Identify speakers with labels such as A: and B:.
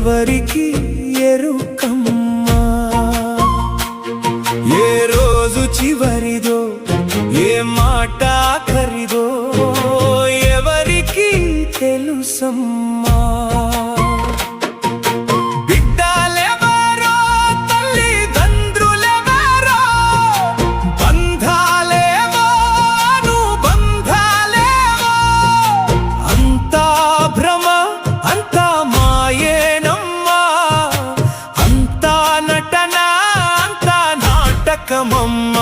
A: ఎవరికి ఎరుకమ్మా. ఏ రోజు చివరిదో, ఏ మాట ఆఖరిదో ఎవరికి తెలుసమ్మా. Come on.